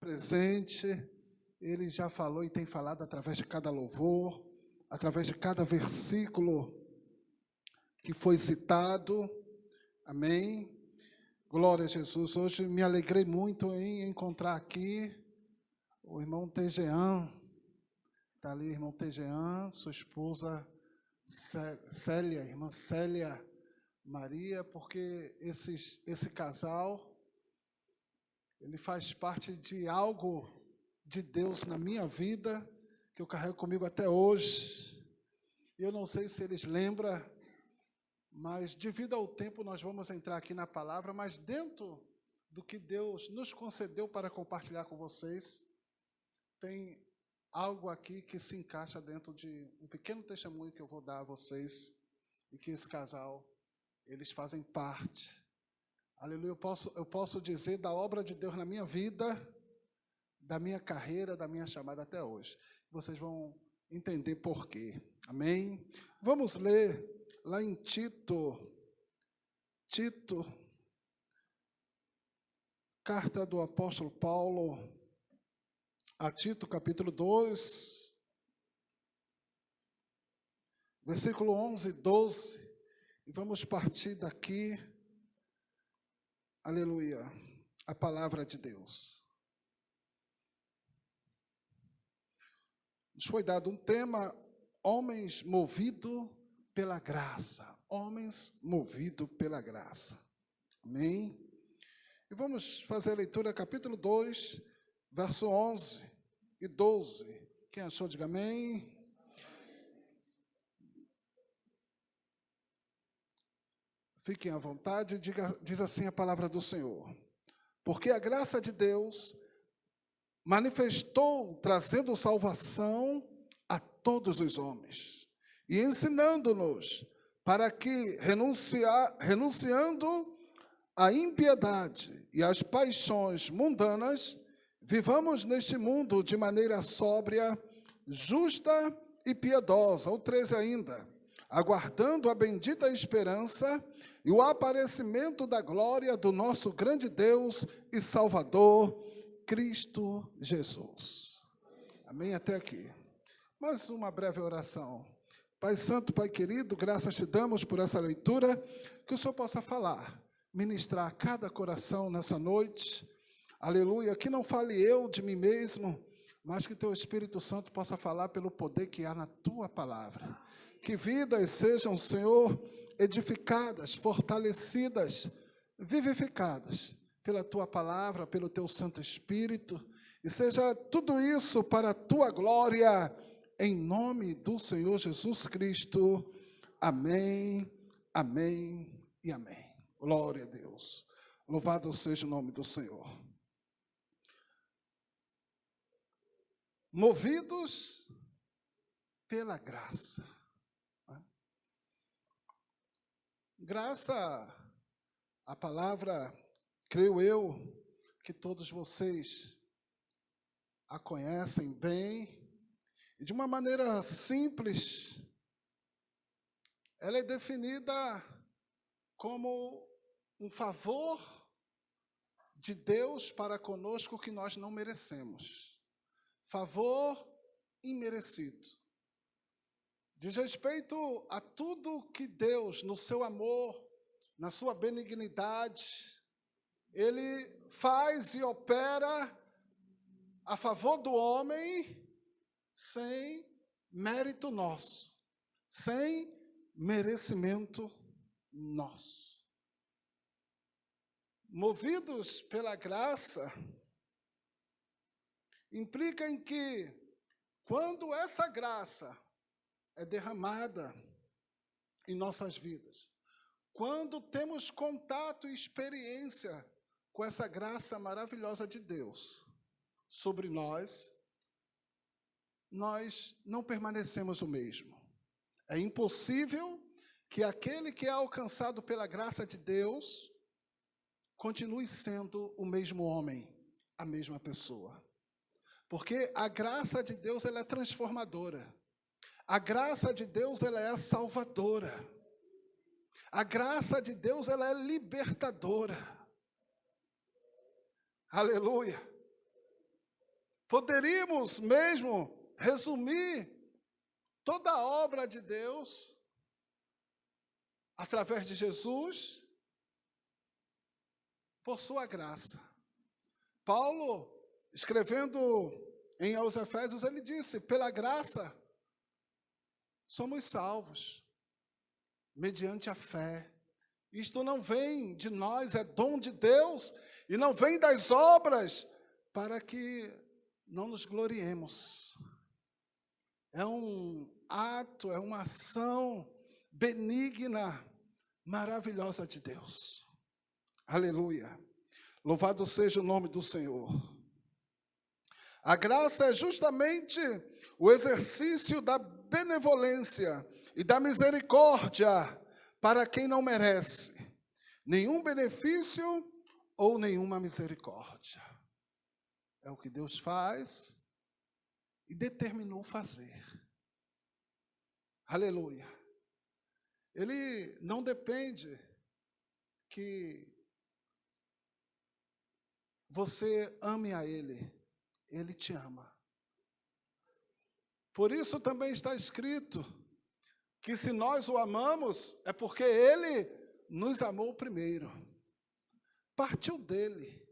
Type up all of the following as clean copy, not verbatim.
presente, ele já falou e tem falado através de cada louvor, através de cada versículo que foi citado. Amém? Glória a Jesus. Hoje me alegrei muito em encontrar aqui o irmão Tejean. Está ali, irmão Tejean, sua esposa Célia, irmã Célia Maria, porque esse casal, ele faz parte de algo de Deus na minha vida, que eu carrego comigo até hoje. Eu não sei se eles lembram, mas devido ao tempo nós vamos entrar aqui na palavra, mas dentro do que Deus nos concedeu para compartilhar com vocês, tem algo aqui que se encaixa dentro de um pequeno testemunho que eu vou dar a vocês, e que esse casal, eles fazem parte. Aleluia, eu posso dizer da obra de Deus na minha vida, da minha carreira, da minha chamada até hoje. Vocês vão entender por quê. Amém? Vamos ler lá em Tito, carta do apóstolo Paulo a Tito, capítulo 2, versículo 11 e 12, e vamos partir daqui. Aleluia, a palavra de Deus. Nos foi dado um tema, homens movidos pela graça. Homens movidos pela graça. Amém? E vamos fazer a leitura, capítulo 2, verso 11 e 12. Quem achou, diga amém. Fiquem à vontade, diz assim a palavra do Senhor. Porque a graça de Deus manifestou, trazendo salvação a todos os homens, e ensinando-nos para que, renunciando à impiedade e às paixões mundanas, vivamos neste mundo de maneira sóbria, justa e piedosa. O 13 ainda, aguardando a bendita esperança e o aparecimento da glória do nosso grande Deus e Salvador, Cristo Jesus. Amém? Até aqui. Mais uma breve oração. Pai Santo, Pai querido, graças te damos por essa leitura, que o Senhor possa falar, ministrar a cada coração nessa noite. Aleluia, que não fale eu de mim mesmo, mas que teu Espírito Santo possa falar pelo poder que há na tua palavra. Que vidas sejam, Senhor, edificadas, fortalecidas, vivificadas pela tua palavra, pelo teu Santo Espírito, e seja tudo isso para a tua glória, em nome do Senhor Jesus Cristo. Amém, amém e amém. Glória a Deus. Louvado seja o nome do Senhor. Movidos pela graça. Graça, a palavra, creio eu, que todos vocês a conhecem bem, e de uma maneira simples, ela é definida como um favor de Deus para conosco que nós não merecemos. Favor imerecido. Diz respeito a tudo que Deus, no seu amor, na sua benignidade, Ele faz e opera a favor do homem sem mérito nosso, sem merecimento nosso. Movidos pela graça, implica em que, quando essa graça é derramada em nossas vidas, quando temos contato e experiência com essa graça maravilhosa de Deus sobre nós, nós não permanecemos o mesmo. É impossível que aquele que é alcançado pela graça de Deus continue sendo o mesmo homem, a mesma pessoa. Porque a graça de Deus, ela é transformadora. A graça de Deus, ela é salvadora. A graça de Deus, ela é libertadora. Aleluia. Poderíamos mesmo resumir toda a obra de Deus através de Jesus por sua graça. Paulo, escrevendo aos Efésios, ele disse: pela graça somos salvos, mediante a fé. Isto não vem de nós, é dom de Deus, e não vem das obras, para que não nos gloriemos. É um ato, é uma ação benigna, maravilhosa de Deus. Aleluia. Louvado seja o nome do Senhor. A graça é justamente o exercício da benevolência e da misericórdia para quem não merece nenhum benefício ou nenhuma misericórdia. É o que Deus faz e determinou fazer. Aleluia. Ele não depende que você ame a Ele. Ele te ama. Por isso também está escrito que se nós o amamos, é porque Ele nos amou primeiro. Partiu dele.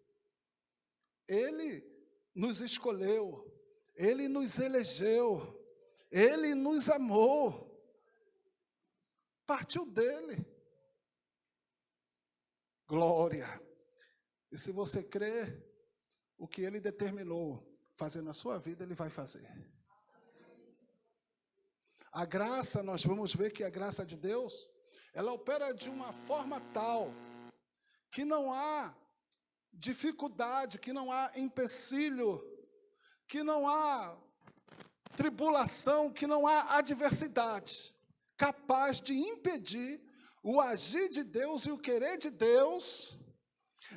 Ele nos escolheu. Ele nos elegeu. Ele nos amou. Partiu dele. Glória. E se você crê, o que Ele determinou fazer na sua vida, Ele vai fazer. A graça, nós vamos ver que a graça de Deus, ela opera de uma forma tal que não há dificuldade, que não há empecilho, que não há tribulação, que não há adversidade capaz de impedir o agir de Deus e o querer de Deus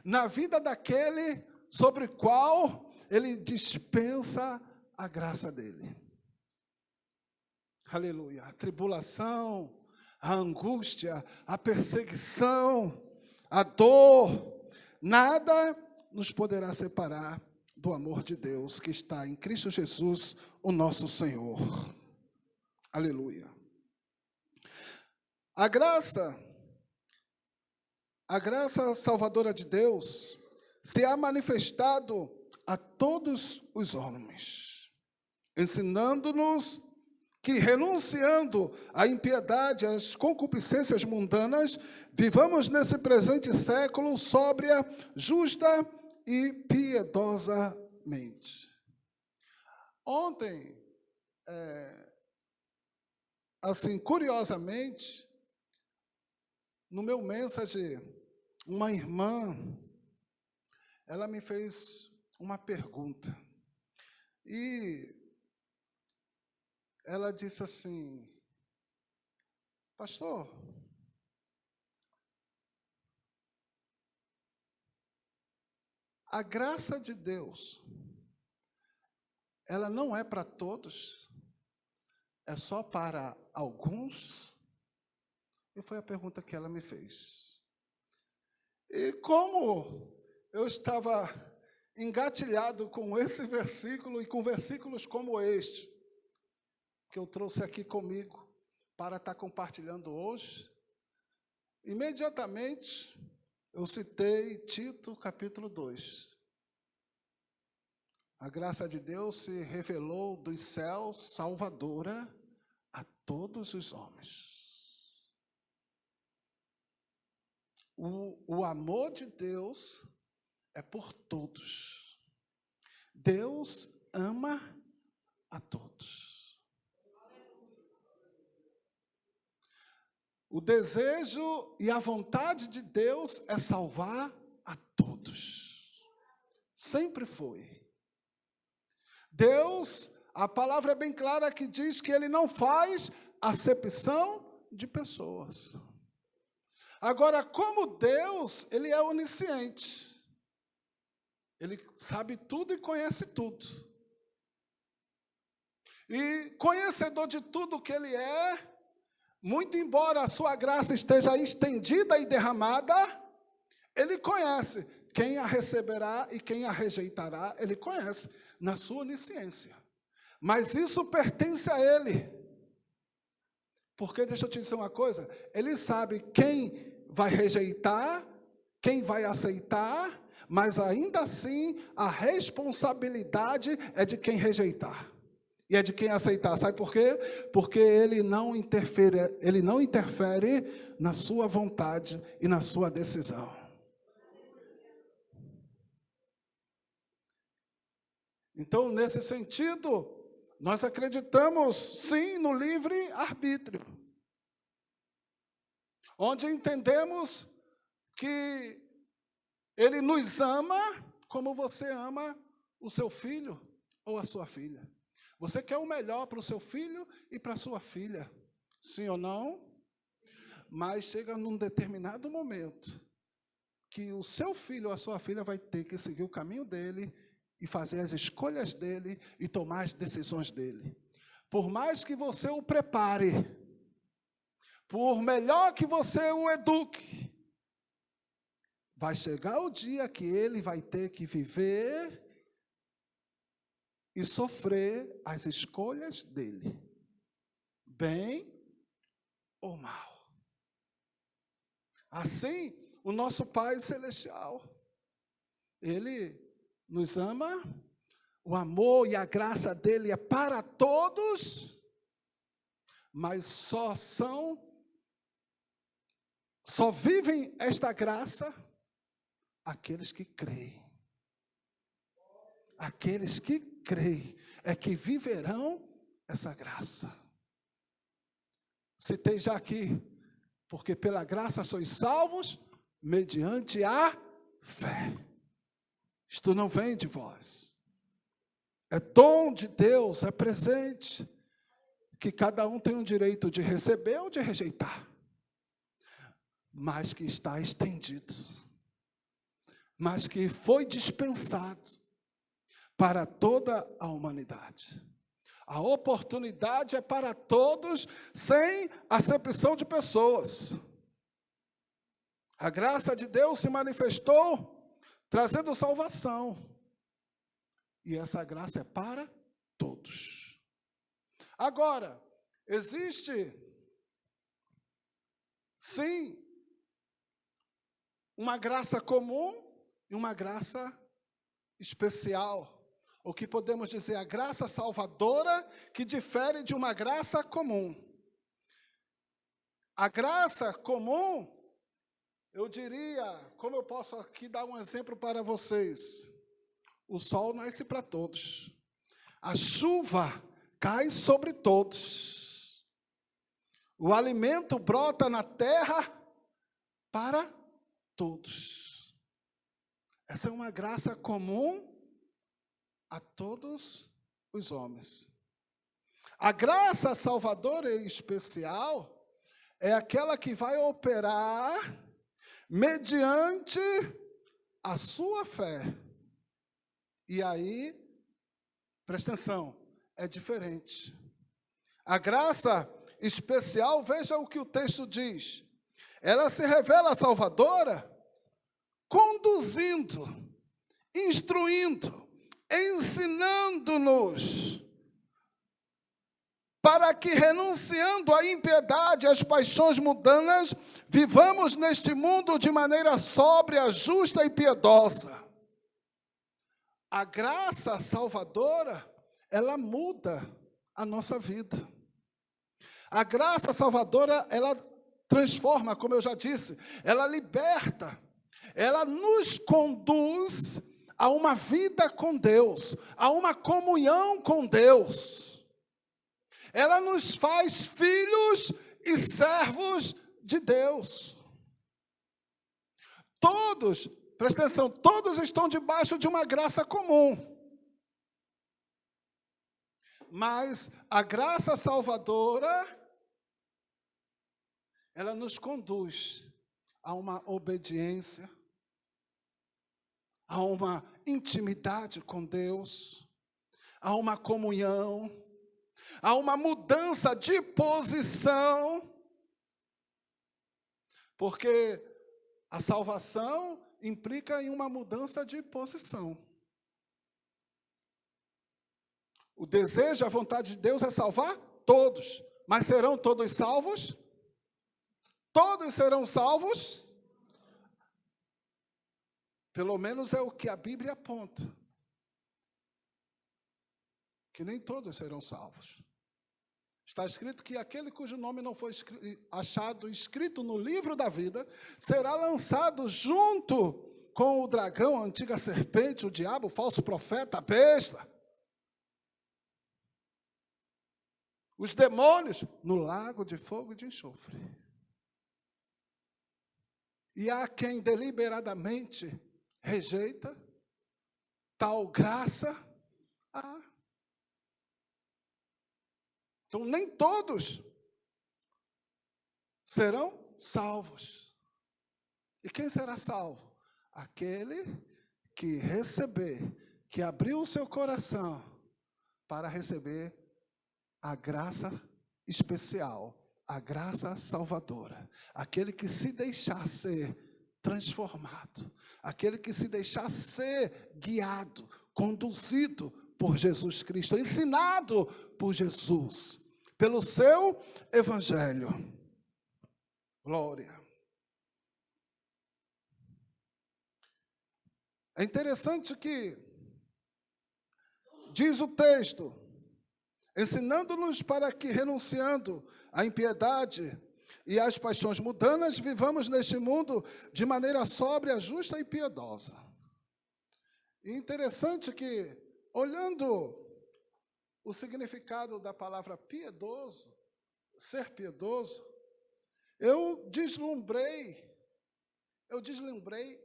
na vida daquele sobre o qual Ele dispensa a graça dele. Aleluia. A tribulação, a angústia, a perseguição, a dor, nada nos poderá separar do amor de Deus que está em Cristo Jesus, o nosso Senhor. Aleluia. A graça salvadora de Deus se há manifestado a todos os homens, ensinando-nos que, renunciando à impiedade, às concupiscências mundanas, vivamos nesse presente século sóbria, justa e piedosamente. Ontem, assim, curiosamente, no meu mensagem, uma irmã, ela me fez uma pergunta. E ela disse assim: pastor, a graça de Deus, ela não é para todos, é só para alguns? E foi a pergunta que ela me fez. E como eu estava engatilhado com esse versículo e com versículos como este, que eu trouxe aqui comigo para estar compartilhando hoje, imediatamente eu citei Tito capítulo 2. A graça de Deus se revelou dos céus salvadora a todos os homens. O amor de Deus é por todos. Deus ama a todos. O desejo e a vontade de Deus é salvar a todos. Sempre foi. Deus, a palavra é bem clara que diz que Ele não faz acepção de pessoas. Agora, como Deus, Ele é onisciente. Ele sabe tudo e conhece tudo. E conhecedor de tudo que Ele é, muito embora a sua graça esteja estendida e derramada, Ele conhece quem a receberá e quem a rejeitará, Ele conhece, na sua onisciência. Mas isso pertence a Ele. Porque, deixa eu te dizer uma coisa, Ele sabe quem vai rejeitar, quem vai aceitar, mas ainda assim a responsabilidade é de quem rejeitar. E é de quem aceitar. Sabe por quê? Porque ele não interfere na sua vontade e na sua decisão. Então, nesse sentido, nós acreditamos, sim, no livre-arbítrio. Onde entendemos que Ele nos ama como você ama o seu filho ou a sua filha. Você quer o melhor para o seu filho e para a sua filha, sim ou não? Mas chega num determinado momento que o seu filho ou a sua filha vai ter que seguir o caminho dele e fazer as escolhas dele e tomar as decisões dele. Por mais que você o prepare, por melhor que você o eduque, vai chegar o dia que ele vai ter que viver e sofrer as escolhas dele, bem ou mal. Assim, o nosso Pai Celestial, Ele nos ama, o amor e a graça dele é para todos, mas só vivem esta graça aqueles que creem. Aqueles que creem é que viverão essa graça. Citei já aqui, porque pela graça sois salvos, mediante a fé. Isto não vem de vós. É dom de Deus, é presente, que cada um tem o direito de receber ou de rejeitar, mas que está estendido, mas que foi dispensado para toda a humanidade. A oportunidade é para todos, sem acepção de pessoas. A graça de Deus se manifestou, trazendo salvação. E essa graça é para todos. Agora, existe, sim, uma graça comum e uma graça especial. O que podemos dizer, a graça salvadora, que difere de uma graça comum. A graça comum, eu diria, como eu posso aqui dar um exemplo para vocês? O sol nasce para todos. A chuva cai sobre todos. O alimento brota na terra para todos. Essa é uma graça comum a todos os homens. A graça salvadora e especial é aquela que vai operar mediante a sua fé. E aí, presta atenção, é diferente. A graça especial, veja o que o texto diz. Ela se revela salvadora, conduzindo, instruindo, ensinando-nos, para que, renunciando à impiedade e às paixões mundanas, vivamos neste mundo de maneira sóbria, justa e piedosa. A graça salvadora, ela muda a nossa vida. A graça salvadora, ela transforma, como eu já disse, ela liberta, ela nos conduz a uma vida com Deus, a uma comunhão com Deus. Ela nos faz filhos e servos de Deus. Todos, presta atenção, todos estão debaixo de uma graça comum. Mas a graça salvadora, ela nos conduz a uma obediência, a uma intimidade com Deus, a uma comunhão, a uma mudança de posição, porque a salvação implica em uma mudança de posição. O desejo, a vontade de Deus é salvar todos. Mas serão todos salvos? Todos serão salvos? Pelo menos é o que a Bíblia aponta. Que nem todos serão salvos. Está escrito que aquele cujo nome não foi achado escrito no livro da vida será lançado junto com o dragão, a antiga serpente, o diabo, o falso profeta, a besta. Os demônios no lago de fogo e de enxofre. E há quem deliberadamente rejeita tal graça. Então, nem todos serão salvos. E quem será salvo? Aquele que receber, que abriu o seu coração para receber a graça especial, a graça salvadora. Aquele que se deixar ser transformado, aquele que se deixar ser guiado, conduzido por Jesus Cristo, ensinado por Jesus, pelo seu evangelho. Glória. É interessante que diz o texto, ensinando-nos para que, renunciando à impiedade e às paixões mundanas, vivamos neste mundo de maneira sóbria, justa e piedosa. E interessante que, olhando o significado da palavra piedoso, ser piedoso, eu deslumbrei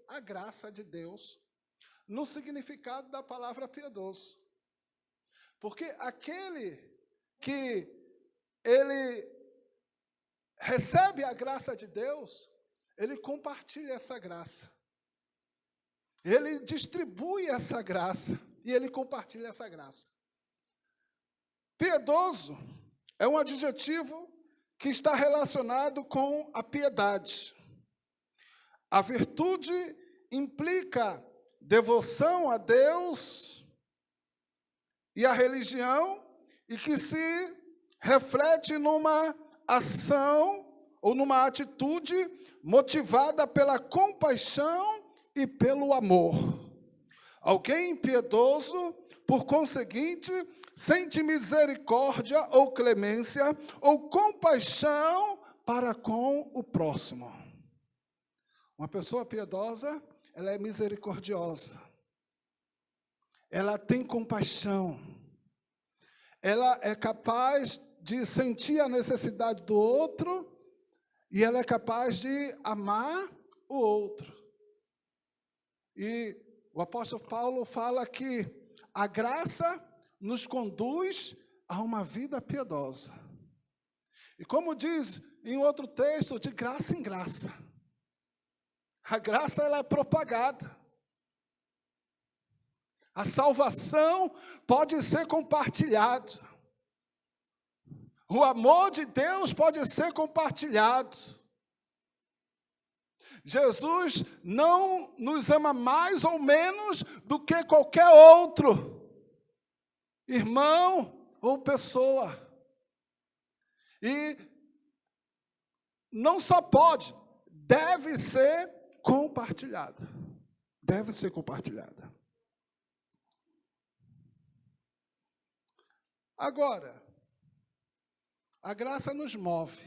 a graça de Deus no significado da palavra piedoso. Porque aquele que ele recebe a graça de Deus, ele compartilha essa graça. Ele distribui essa graça e ele compartilha essa graça. Piedoso é um adjetivo que está relacionado com a piedade. A virtude implica devoção a Deus e a religião, e que se reflete numa ação ou numa atitude motivada pela compaixão e pelo amor. Alguém impiedoso, por conseguinte, sente misericórdia ou clemência ou compaixão para com o próximo. Uma pessoa piedosa, ela é misericordiosa. Ela tem compaixão. Ela é capaz de sentir a necessidade do outro e ela é capaz de amar o outro. E o apóstolo Paulo fala que a graça nos conduz a uma vida piedosa. E como diz em outro texto, de graça em graça. A graça, ela é propagada. A salvação pode ser compartilhada. O amor de Deus pode ser compartilhado. Jesus não nos ama mais ou menos do que qualquer outro irmão ou pessoa. E não só pode, deve ser compartilhada. Deve ser compartilhada. Agora, a graça nos move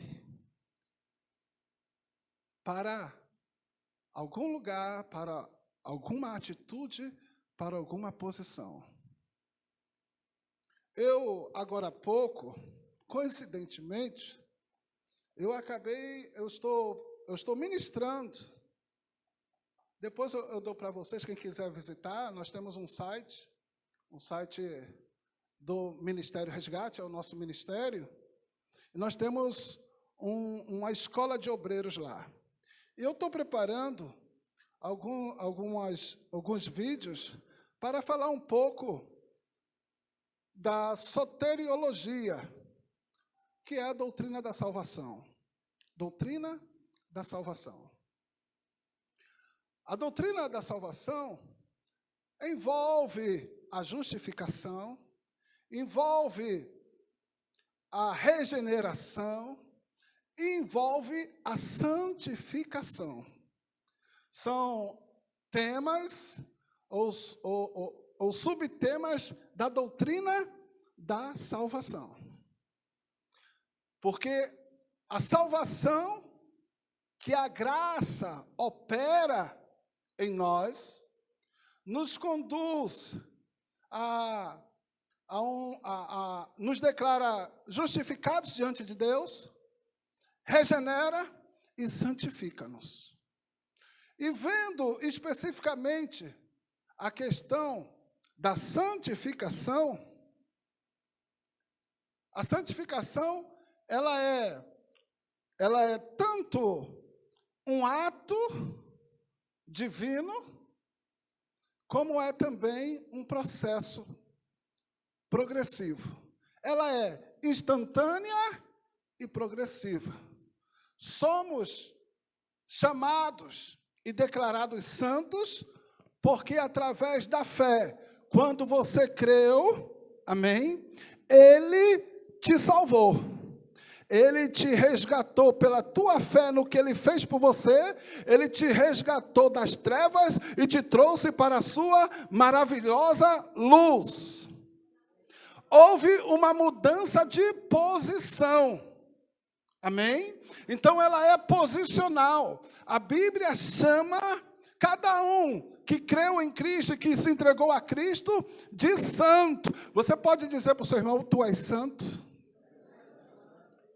para algum lugar, para alguma atitude, para alguma posição. Eu, agora há pouco, coincidentemente, eu estou ministrando. Depois eu dou para vocês, quem quiser visitar, nós temos um site do Ministério Resgate, é o nosso ministério, e nós temos uma escola de obreiros lá. E eu estou preparando alguns vídeos para falar um pouco da soteriologia, que é a doutrina da salvação. Doutrina da salvação. A doutrina da salvação envolve a justificação, envolve a regeneração, envolve a santificação. São temas ou subtemas da doutrina da salvação. Porque a salvação que a graça opera em nós, nos conduz nos declara justificados diante de Deus, regenera e santifica-nos. E vendo especificamente a questão da santificação, a santificação, ela é tanto um ato divino, como é também um processo progressivo. Ela é instantânea e progressiva. Somos chamados e declarados santos, porque através da fé, quando você creu, amém, Ele te salvou. Ele te resgatou pela tua fé no que Ele fez por você, Ele te resgatou das trevas e te trouxe para a sua maravilhosa luz. Houve uma mudança de posição, amém? Então ela é posicional. A Bíblia chama cada um que creu em Cristo e que se entregou a Cristo de santo. Você pode dizer para o seu irmão, tu és santo?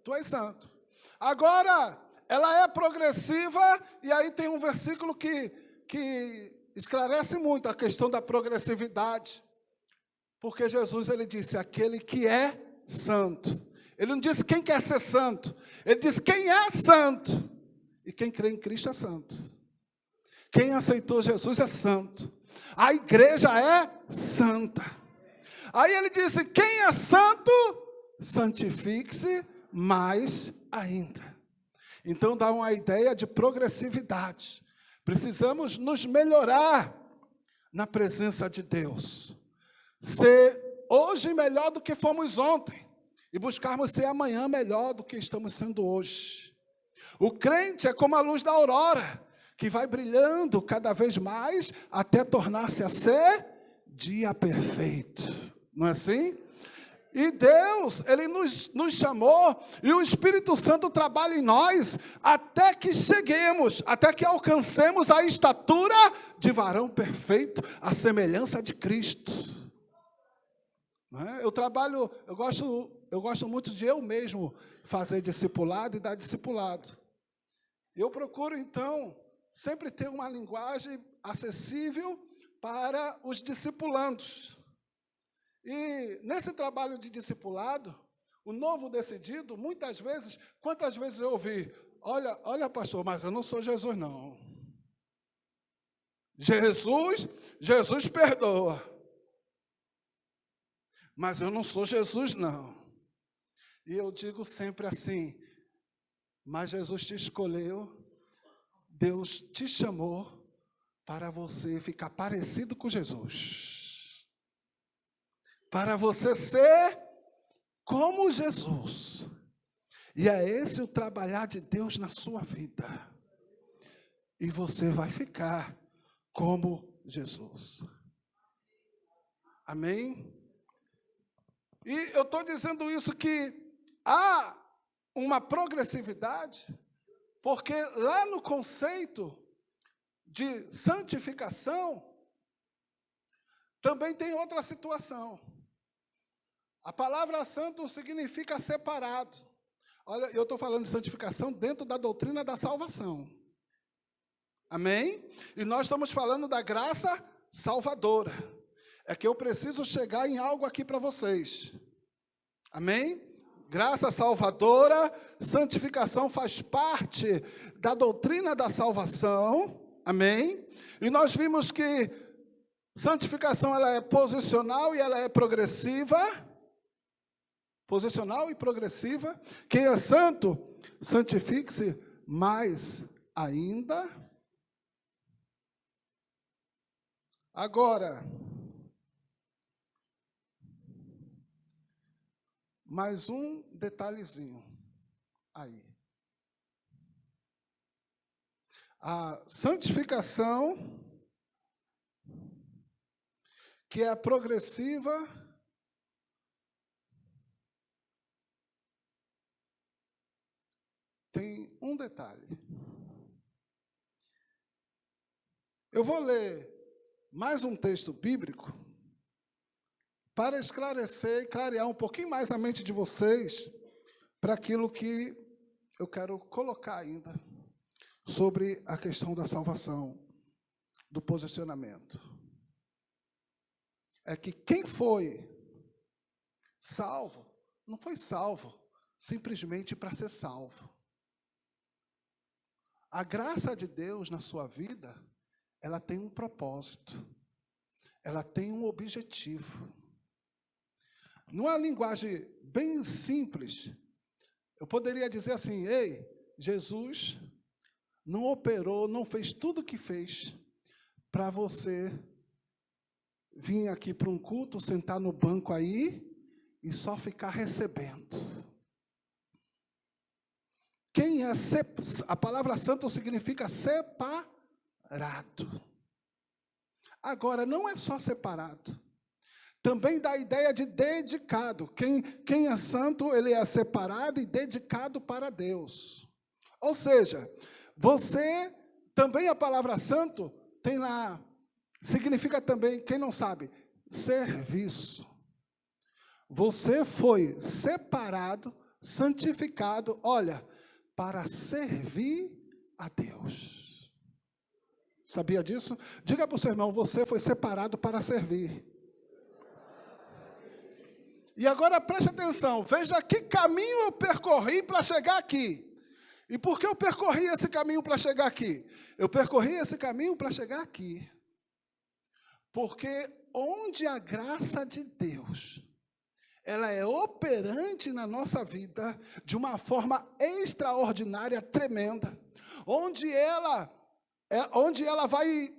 Tu és santo. Agora, ela é progressiva, e aí tem um versículo que esclarece muito a questão da progressividade. Porque Jesus, ele disse, aquele que é santo. Ele não disse quem quer ser santo. Ele disse quem é santo. E quem crê em Cristo é santo. Quem aceitou Jesus é santo. A igreja é santa. Aí ele disse, quem é santo, santifique-se mais ainda. Então dá uma ideia de progressividade. Precisamos nos melhorar na presença de Deus. Ser hoje melhor do que fomos ontem. E buscarmos ser amanhã melhor do que estamos sendo hoje. O crente é como a luz da aurora, que vai brilhando cada vez mais até tornar-se a ser dia perfeito. Não é assim? E Deus, Ele nos chamou, e o Espírito Santo trabalha em nós, até que cheguemos, até que alcancemos a estatura de varão perfeito, a semelhança de Cristo. Não é? Eu gosto muito de eu mesmo fazer discipulado e dar discipulado. Eu procuro, então, sempre ter uma linguagem acessível para os discipulandos. E nesse trabalho de discipulado, o novo decidido, muitas vezes, quantas vezes eu ouvi, olha pastor, mas eu não sou Jesus não. Jesus perdoa. Mas eu não sou Jesus não. E eu digo sempre assim, mas Jesus te escolheu, Deus te chamou para você ficar parecido com Jesus. Para você ser como Jesus. E é esse o trabalhar de Deus na sua vida. E você vai ficar como Jesus. Amém? E eu estou dizendo isso que há uma progressividade, porque lá no conceito de santificação, também tem outra situação. A palavra santo significa separado. Olha, eu estou falando de santificação dentro da doutrina da salvação. Amém? E nós estamos falando da graça salvadora. É que eu preciso chegar em algo aqui para vocês. Amém? Graça salvadora, santificação faz parte da doutrina da salvação. Amém? E nós vimos que santificação ela é posicional e ela é progressiva. Posicional e progressiva. Quem é santo, santifique-se mais ainda. Agora, mais um detalhezinho aí. A santificação, que é progressiva, tem um detalhe. Eu vou ler mais um texto bíblico para esclarecer e clarear um pouquinho mais a mente de vocês para aquilo que eu quero colocar ainda sobre a questão da salvação, do posicionamento. É que quem foi salvo, não foi salvo simplesmente para ser salvo. A graça de Deus na sua vida, ela tem um propósito, ela tem um objetivo. Numa linguagem bem simples, eu poderia dizer assim: ei, Jesus não operou, não fez tudo o que fez para você vir aqui para um culto, sentar no banco aí e só ficar recebendo. Quem é a palavra santo significa separado. Agora, não é só separado. Também dá a ideia de dedicado. Quem é santo, ele é separado e dedicado para Deus. Ou seja, você, também a palavra santo, tem lá, significa também, quem não sabe, serviço. Você foi separado, santificado, olha, para servir a Deus. Sabia disso? Diga para o seu irmão, você foi separado para servir. E agora preste atenção, veja que caminho eu percorri para chegar aqui. E por que eu percorri esse caminho para chegar aqui? Eu percorri esse caminho para chegar aqui. Porque onde a graça de Deus, ela é operante na nossa vida de uma forma extraordinária, tremenda, onde ela vai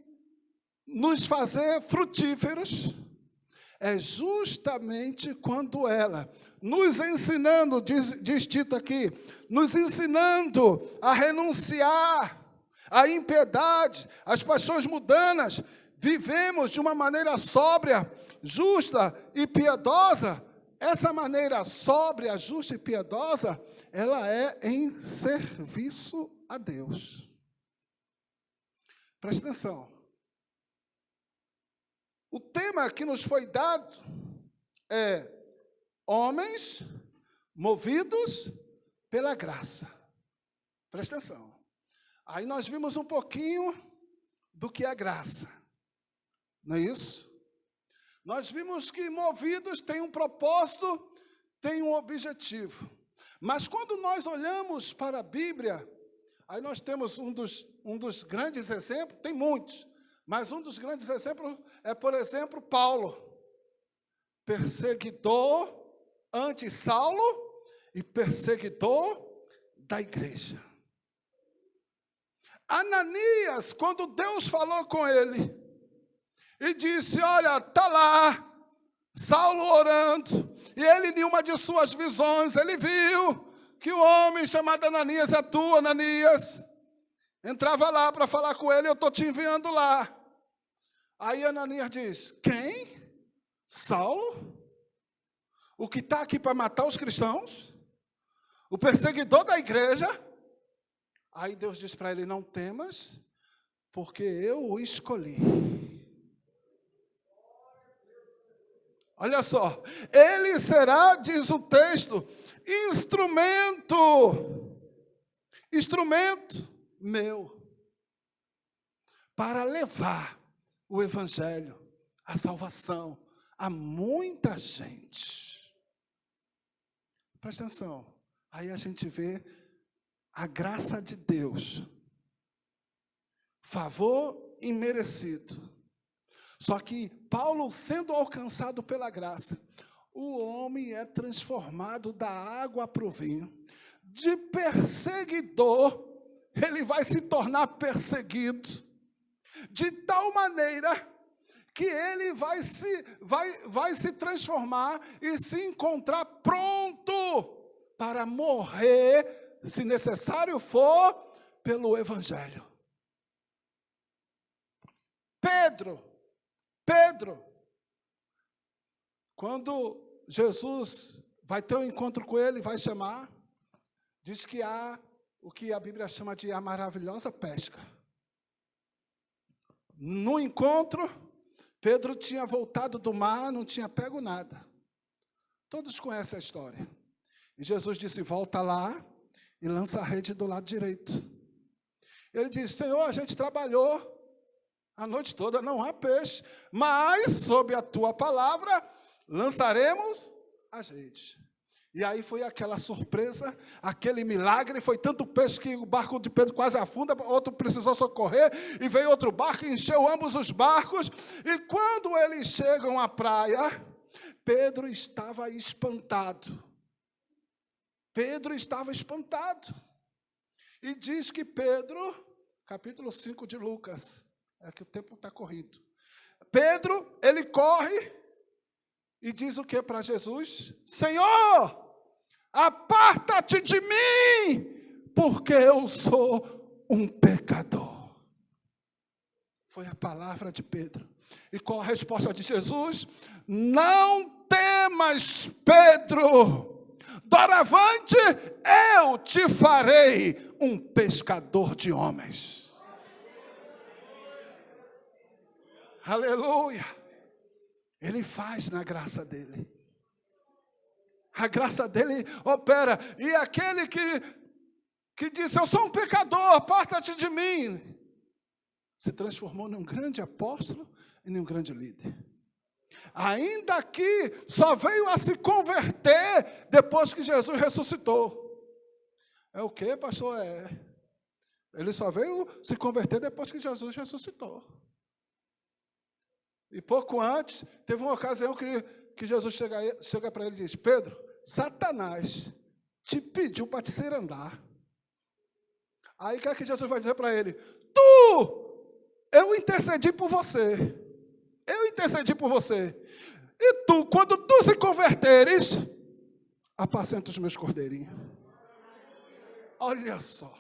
nos fazer frutíferos, é justamente quando ela, nos ensinando, diz Tito aqui, nos ensinando a renunciar à impiedade, às paixões mundanas, vivemos de uma maneira sóbria, justa e piedosa. Essa maneira sóbria, justa e piedosa, ela é em serviço a Deus. Preste atenção. O tema que nos foi dado é homens movidos pela graça. Presta atenção. Aí nós vimos um pouquinho do que é graça. Não é isso? Nós vimos que movidos tem um propósito, tem um objetivo. Mas quando nós olhamos para a Bíblia, aí nós temos um dos grandes exemplos, tem muitos, mas um dos grandes exemplos é, por exemplo, Paulo, perseguidor anti-Saulo e perseguidor da igreja. Ananias, quando Deus falou com ele e disse, olha, está lá Saulo orando, e ele, em uma de suas visões, ele viu que o homem chamado Ananias, é tu, Ananias, entrava lá para falar com ele, eu estou te enviando lá. Aí Ananias diz, quem? Saulo? O que está aqui para matar os cristãos? O perseguidor da igreja? Aí Deus diz para ele, não temas, porque eu o escolhi. Olha só, ele será, diz o texto, instrumento meu, para levar o evangelho, a salvação, a muita gente. Presta atenção, aí a gente vê a graça de Deus, favor imerecido. Só que Paulo, sendo alcançado pela graça, o homem é transformado da água para o vinho. De perseguidor, ele vai se tornar perseguido. De tal maneira que ele vai se transformar e se encontrar pronto para morrer, se necessário for, pelo Evangelho. Pedro, quando Jesus vai ter um encontro com ele, vai chamar, diz que há o que a Bíblia chama de a maravilhosa pesca. No encontro, Pedro tinha voltado do mar, não tinha pego nada. Todos conhecem a história. E Jesus disse, volta lá e lança a rede do lado direito. Ele disse, Senhor, a gente trabalhou a noite toda, não há peixe, mas, sob a tua palavra, lançaremos as redes. E aí foi aquela surpresa, aquele milagre, foi tanto peixe que o barco de Pedro quase afunda, outro precisou socorrer, e veio outro barco e encheu ambos os barcos, e quando eles chegam à praia, Pedro estava espantado. E diz que Pedro, capítulo 5 de Lucas, é que o tempo está corrido. Pedro, ele corre e diz o que para Jesus? Senhor, aparta-te de mim, porque eu sou um pecador. Foi a palavra de Pedro. E qual a resposta de Jesus? Não temas, Pedro, doravante eu te farei um pescador de homens. Aleluia. Ele faz na graça dele. A graça dele opera. E aquele que disse, eu sou um pecador, aparta-te de mim, se transformou num grande apóstolo e num grande líder. Ainda que só veio a se converter depois que Jesus ressuscitou. É o quê, pastor? Ele só veio se converter depois que Jesus ressuscitou. E pouco antes, teve uma ocasião que Jesus chega para ele e diz, Pedro, Satanás te pediu para te ser andar. Aí o que é que Jesus vai dizer para ele? Eu intercedi por você. E tu, quando tu se converteres, apacenta os meus cordeirinhos. Olha só.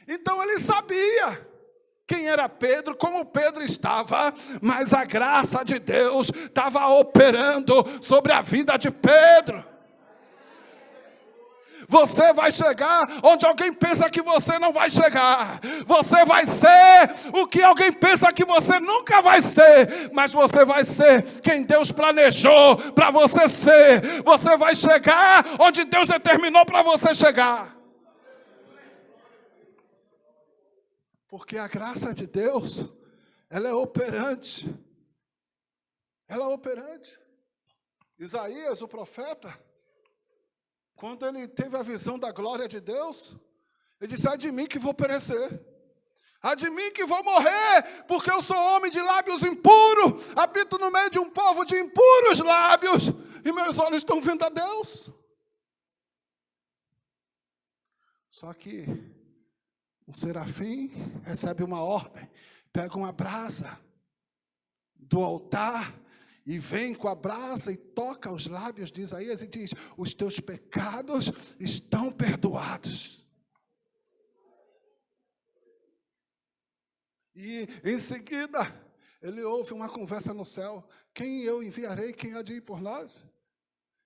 Então ele sabia quem era Pedro, como Pedro estava, mas a graça de Deus estava operando sobre a vida de Pedro. Você vai chegar onde alguém pensa que você não vai chegar. Você vai ser o que alguém pensa que você nunca vai ser. Mas você vai ser quem Deus planejou para você ser. Você vai chegar onde Deus determinou para você chegar. Porque a graça de Deus, ela é operante. Isaías, o profeta, quando ele teve a visão da glória de Deus, ele disse, de mim que vou perecer. De mim que vou morrer, porque eu sou homem de lábios impuros, habito no meio de um povo de impuros lábios, e meus olhos estão vendo a Deus. Só que um serafim recebe uma ordem, pega uma brasa do altar e vem com a brasa e toca os lábios de Isaías e diz, os teus pecados estão perdoados. E em seguida, ele ouve uma conversa no céu, quem eu enviarei, quem há de ir por nós?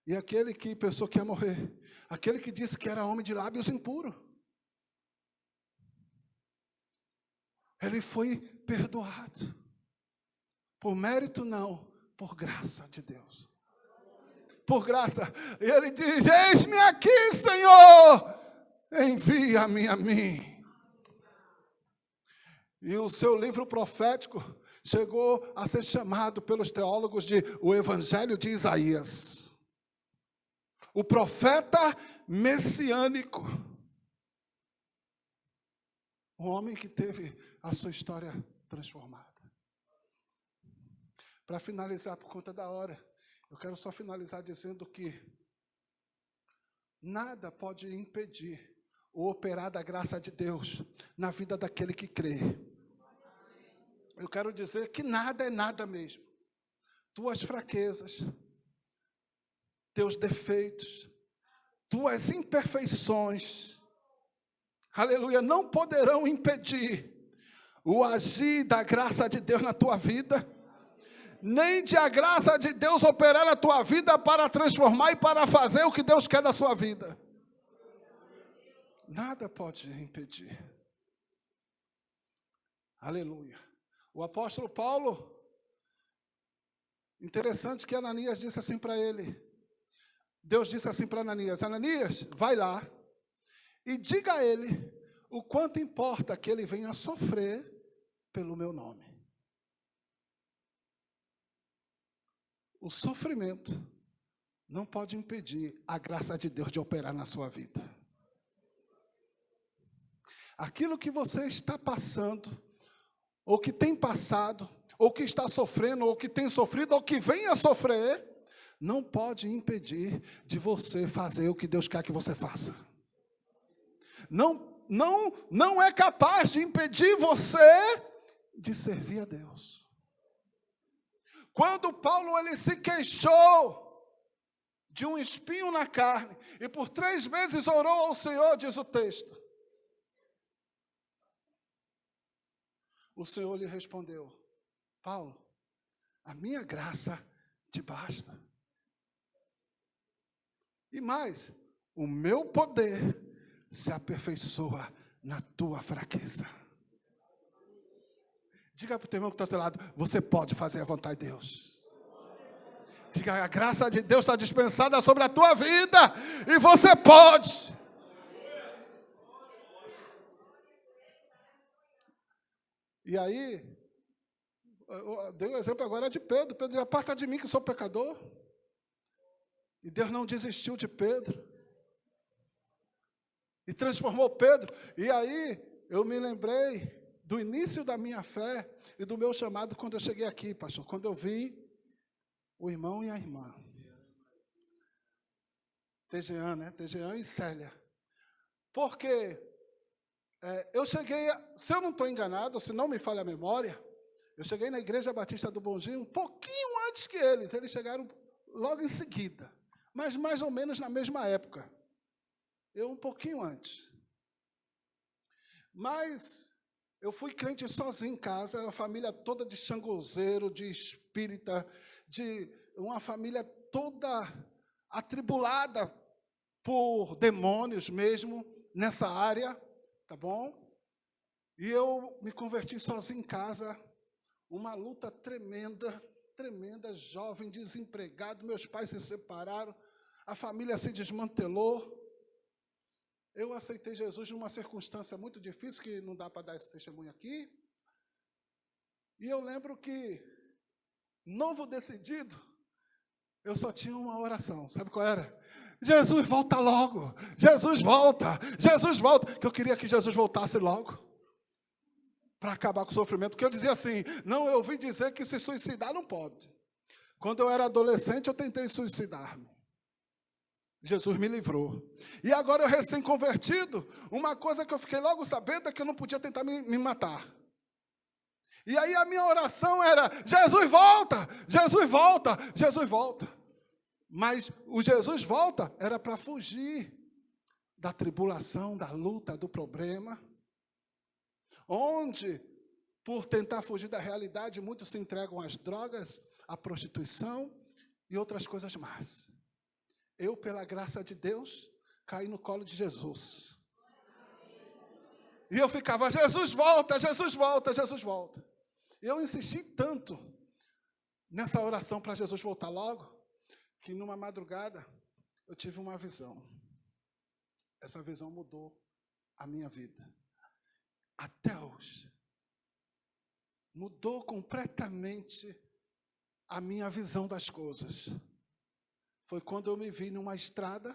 E aquele que pensou que ia morrer, aquele que disse que era homem de lábios impuros, ele foi perdoado. Por mérito não, por graça de Deus. Por graça. E ele diz, eis-me aqui, Senhor, envia-me a mim. E o seu livro profético chegou a ser chamado pelos teólogos de o Evangelho de Isaías. O profeta messiânico. Um homem que teve a sua história transformada. Para finalizar, por conta da hora, eu quero só finalizar dizendo que nada pode impedir o operar da graça de Deus na vida daquele que crê. eu quero dizer que nada é nada mesmo. Tuas fraquezas, teus defeitos, tuas imperfeições, aleluia, não poderão impedir o agir da graça de Deus na tua vida, nem de a graça de Deus operar na tua vida para transformar e para fazer o que Deus quer da sua vida. Nada pode impedir. Aleluia. O apóstolo Paulo, interessante que Ananias disse assim para ele. Deus disse assim para Ananias: Ananias, vai lá e diga a ele o quanto importa que ele venha sofrer pelo meu nome. O sofrimento não pode impedir a graça de Deus de operar na sua vida. Aquilo que você está passando, ou que tem passado, ou que está sofrendo, ou que tem sofrido, ou que venha a sofrer, não pode impedir de você fazer o que Deus quer que você faça. Não é capaz de impedir você de servir a Deus. Quando Paulo ele se queixou de um espinho na carne, e por 3 vezes orou ao Senhor, diz o texto, o Senhor lhe respondeu: Paulo, a minha graça te basta. E mais, o meu poder se aperfeiçoa na tua fraqueza. Diga para o teu irmão que está ao teu lado: você pode fazer a vontade de Deus. Diga: a graça de Deus está dispensada sobre a tua vida, e você pode. E aí, eu dei o exemplo agora de Pedro. Pedro disse: aparta de mim que sou pecador. E Deus não desistiu de Pedro. E transformou Pedro. E aí, eu me lembrei do início da minha fé e do meu chamado quando eu cheguei aqui, pastor. Quando eu vi o irmão e a irmã. Tejean, né? Tejean e Célia. Porque eu cheguei, se eu não estou enganado, se não me falha a memória, eu cheguei na Igreja Batista do Bonzinho um pouquinho antes que eles. Eles chegaram logo em seguida, mas mais ou menos na mesma época. Eu um pouquinho antes. Mas eu fui crente sozinho em casa, uma família toda de xangozeiro, de espírita, de uma família toda atribulada por demônios mesmo, nessa área, tá bom? E eu me converti sozinho em casa, uma luta tremenda, jovem, desempregado, meus pais se separaram, a família se desmantelou. Eu aceitei Jesus numa circunstância muito difícil, que não dá para dar esse testemunho aqui. E eu lembro que, novo decidido, eu só tinha uma oração. Sabe qual era? Jesus, volta logo. Jesus, volta. Jesus, volta. Que eu queria que Jesus voltasse logo, para acabar com o sofrimento. Porque eu dizia assim: não, eu ouvi dizer que se suicidar não pode. Quando eu era adolescente, eu tentei suicidar-me. Jesus me livrou. E agora eu recém-convertido, uma coisa que eu fiquei logo sabendo é que eu não podia tentar me matar. E aí a minha oração era: Jesus volta, Jesus volta, Jesus volta. Mas o Jesus volta era para fugir da tribulação, da luta, do problema. Onde, por tentar fugir da realidade, muitos se entregam às drogas, à prostituição e outras coisas mais. Eu, pela graça de Deus, caí no colo de Jesus. E eu ficava: Jesus volta, Jesus volta, Jesus volta. E eu insisti tanto nessa oração para Jesus voltar logo, que numa madrugada eu tive uma visão. Essa visão mudou a minha vida. Até hoje. Mudou completamente a minha visão das coisas. Foi quando eu me vi numa estrada,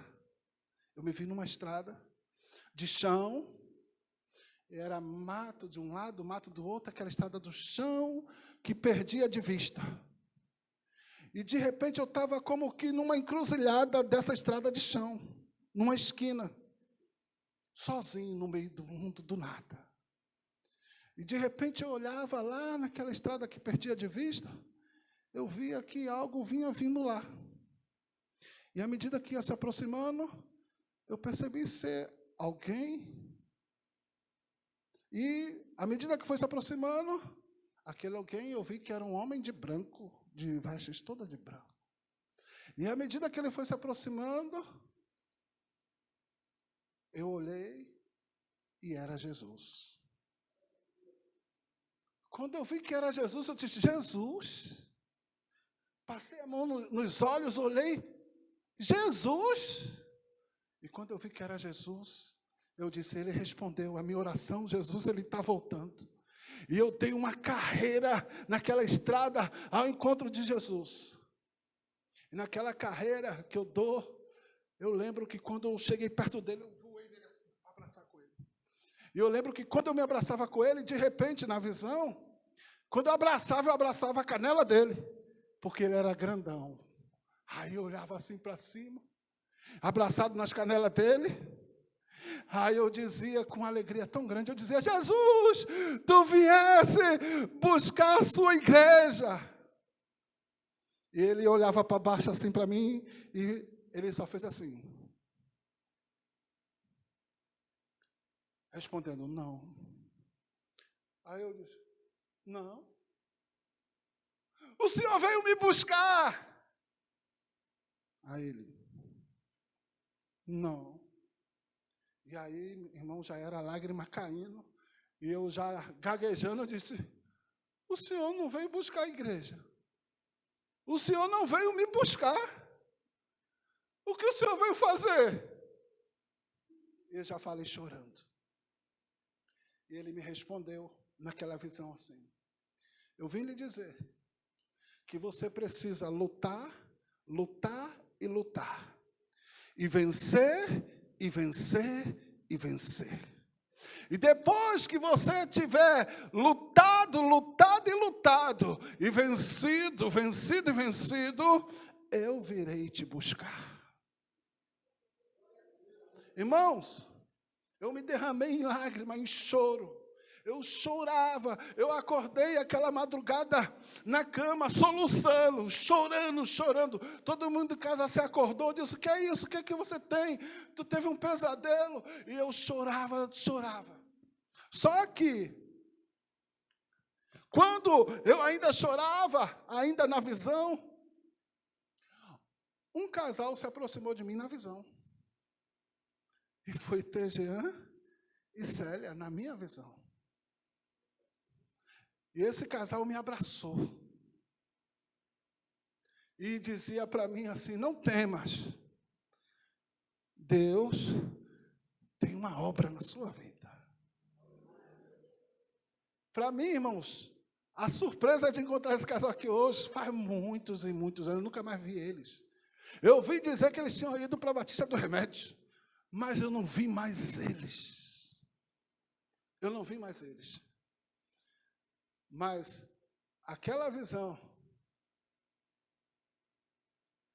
de chão, era mato de um lado, mato do outro, aquela estrada do chão, que perdia de vista. E de repente eu estava como que numa encruzilhada dessa estrada de chão, numa esquina, sozinho no meio do mundo, do nada. E de repente eu olhava lá naquela estrada que perdia de vista, eu via que algo vinha vindo lá. E à medida que ia se aproximando, eu percebi ser alguém. E à medida que foi se aproximando, aquele alguém eu vi que era um homem de branco, de vestes toda de branco. E à medida que ele foi se aproximando, eu olhei e era Jesus. Quando eu vi que era Jesus, eu disse, Jesus. Passei a mão nos olhos, olhei, Jesus. E quando eu vi que era Jesus, eu disse, ele respondeu a minha oração, Jesus, ele está voltando. E eu dei uma carreira naquela estrada ao encontro de Jesus. E naquela carreira que eu dou, eu lembro que quando eu cheguei perto dele, eu voei nele assim, para abraçar com ele. E eu lembro que quando eu me abraçava com ele, de repente, na visão, quando eu abraçava a canela dele, porque ele era grandão. Aí eu olhava assim para cima, abraçado nas canelas dele. Aí eu dizia com alegria tão grande, eu dizia, Jesus, tu viesse buscar a sua igreja. E ele olhava para baixo assim para mim, e ele só fez assim. Respondendo, não. Aí eu disse, não. O Senhor veio me buscar. Aí ele, não. E aí, irmão, já era lágrima caindo, e eu já gaguejando, eu disse, o Senhor não veio buscar a igreja. O Senhor não veio me buscar. O que o Senhor veio fazer? Eu já falei chorando. E ele me respondeu naquela visão assim. Eu vim lhe dizer que você precisa lutar, lutar e lutar. E vencer, e vencer, e vencer. E depois que você tiver lutado, lutado e lutado, e vencido, vencido e vencido, eu virei te buscar. Irmãos, eu me derramei em lágrima, em choro. Eu chorava, eu acordei aquela madrugada na cama, soluçando, chorando, chorando. Todo mundo em casa se acordou, disse, o que é isso? O que é que você tem? Tu teve um pesadelo? E eu chorava, chorava. Só que, quando eu ainda chorava, ainda na visão, um casal se aproximou de mim na visão. E foi Tejean e Célia, na minha visão. E esse casal me abraçou. E dizia para mim assim, não temas. Deus tem uma obra na sua vida. Para mim, irmãos, a surpresa de encontrar esse casal aqui hoje, faz muitos e muitos anos, eu nunca mais vi eles. Eu ouvi dizer que eles tinham ido para a Batista do Remédio, mas eu não vi mais eles. Eu não vi mais eles. Mas aquela visão,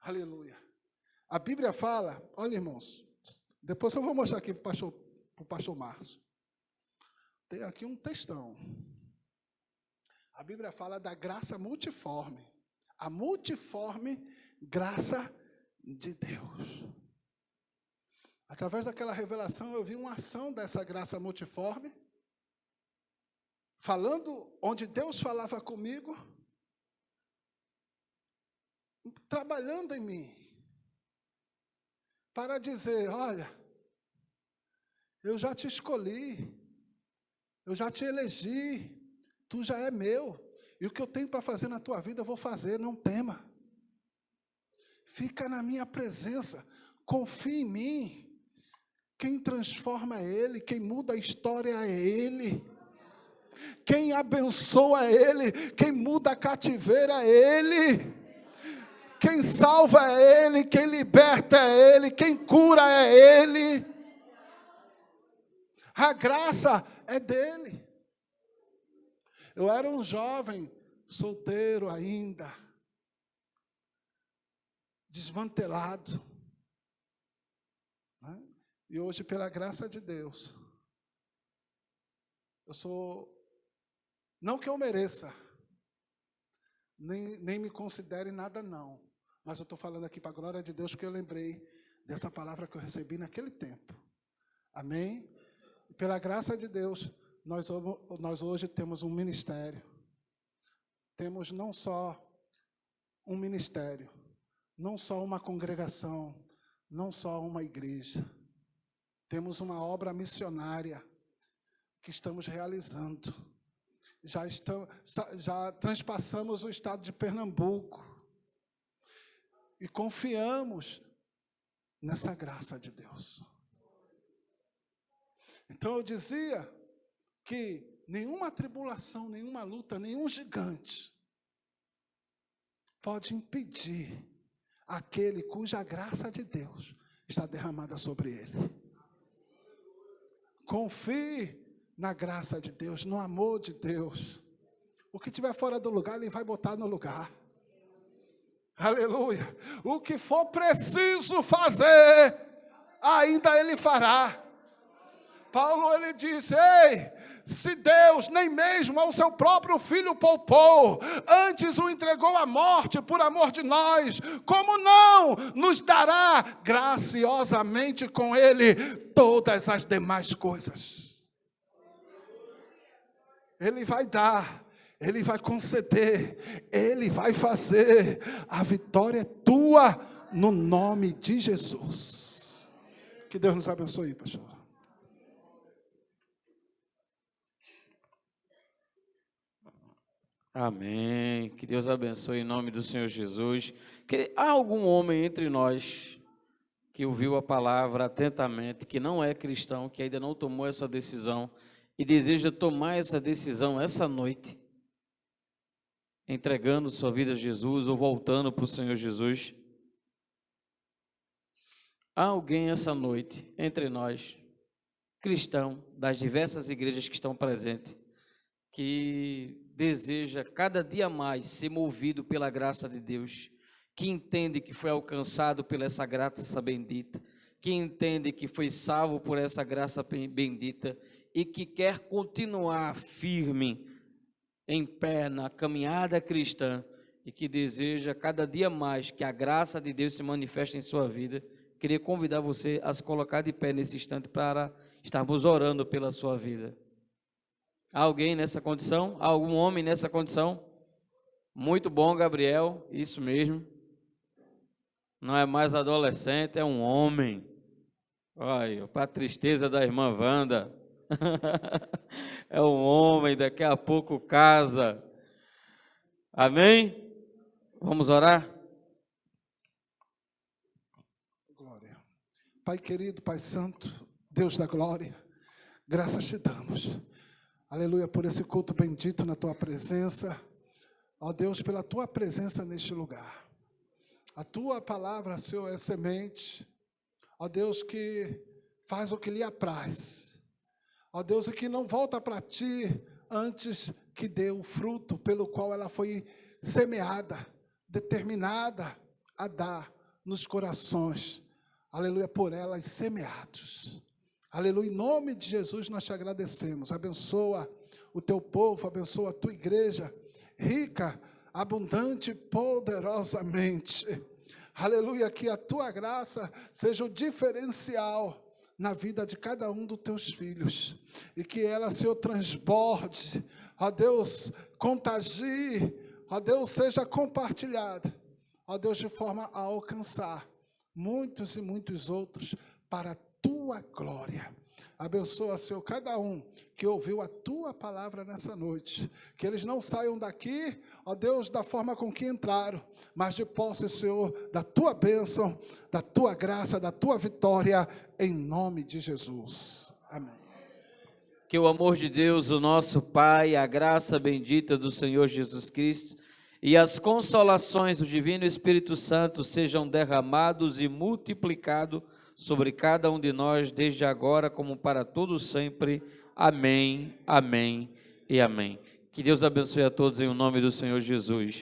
aleluia. A Bíblia fala, olha irmãos, depois eu vou mostrar aqui para o pastor Márcio. Tem aqui um textão. A Bíblia fala da graça multiforme. A multiforme graça de Deus. Através daquela revelação, eu vi uma ação dessa graça multiforme. Falando onde Deus falava comigo. Trabalhando em mim. Para dizer, olha, eu já te escolhi. Eu já te elegi, tu já é meu, e o que eu tenho para fazer na tua vida, eu vou fazer, não tema. Fica na minha presença, confia em mim. Quem transforma é Ele, quem muda a história é Ele. Quem abençoa é Ele, quem muda a cativeira é Ele. Quem salva é Ele, quem liberta é Ele, quem cura é Ele. A graça é dele. Eu era um jovem, solteiro ainda, desmantelado. Né? E hoje, pela graça de Deus, eu sou Não que eu mereça, nem me considere nada não. Mas eu estou falando aqui para a glória de Deus, porque eu lembrei dessa palavra que eu recebi naquele tempo. Amém? Pela graça de Deus, nós hoje temos um ministério. Temos não só um ministério, não só uma congregação, não só uma igreja. Temos uma obra missionária que estamos realizando. Já transpassamos o estado de Pernambuco e confiamos nessa graça de Deus. Então eu dizia que nenhuma tribulação, nenhuma luta, nenhum gigante pode impedir aquele cuja graça de Deus está derramada sobre ele. Confie na graça de Deus, no amor de Deus. O que estiver fora do lugar, Ele vai botar no lugar. Aleluia. O que for preciso fazer, ainda Ele fará. Paulo, ele diz: ei, se Deus nem mesmo ao seu próprio Filho poupou, antes o entregou à morte por amor de nós, como não nos dará graciosamente com Ele todas as demais coisas? Ele vai dar, Ele vai conceder, Ele vai fazer. A vitória é tua no nome de Jesus. Que Deus nos abençoe, pastor. Amém. Que Deus abençoe em nome do Senhor Jesus. Há algum homem entre nós que ouviu a palavra atentamente, que não é cristão, que ainda não tomou essa decisão e deseja tomar essa decisão essa noite, entregando sua vida a Jesus ou voltando para o Senhor Jesus? Há alguém essa noite entre nós, cristão, das diversas igrejas que estão presentes, que deseja cada dia mais ser movido pela graça de Deus, que entende que foi alcançado por essa graça bendita, que entende que foi salvo por essa graça bendita e que quer continuar firme, em pé, na caminhada cristã e que deseja cada dia mais que a graça de Deus se manifeste em sua vida. Queria convidar você a se colocar de pé nesse instante para estarmos orando pela sua vida. Há alguém nessa condição? Há algum homem nessa condição? Muito bom, Gabriel, isso mesmo. Não é mais adolescente, é um homem. Olha, para a tristeza da irmã Wanda. É um homem, daqui a pouco casa. Amém? Vamos orar? Glória. Pai querido, Pai santo, Deus da glória, graças te damos. Aleluia, por esse culto bendito na tua presença. Ó Deus, pela tua presença neste lugar. A tua palavra, Senhor, é semente. Ó Deus, que faz o que lhe apraz. Ó Deus, e que não volta para ti antes que dê o fruto pelo qual ela foi semeada, determinada a dar nos corações. Aleluia, por elas semeados. Aleluia, em nome de Jesus nós te agradecemos. Abençoa o teu povo, abençoa a tua igreja, rica, abundante, poderosamente. Aleluia, que a tua graça seja o diferencial na vida de cada um dos teus filhos, e que ela, Senhor, transborde, ó Deus, contagie, ó Deus, seja compartilhada, ó Deus, de forma a alcançar muitos e muitos outros para a tua glória. Abençoa, Senhor, cada um que ouviu a tua palavra nessa noite, que eles não saiam daqui, ó Deus, da forma com que entraram, mas de posse, Senhor, da tua bênção, da tua graça, da tua vitória, em nome de Jesus. Amém. Que o amor de Deus, o nosso Pai, a graça bendita do Senhor Jesus Cristo e as consolações do Divino Espírito Santo sejam derramados e multiplicados sobre cada um de nós, desde agora como para todos sempre. Amém, amém e amém. Que Deus abençoe a todos em nome do Senhor Jesus.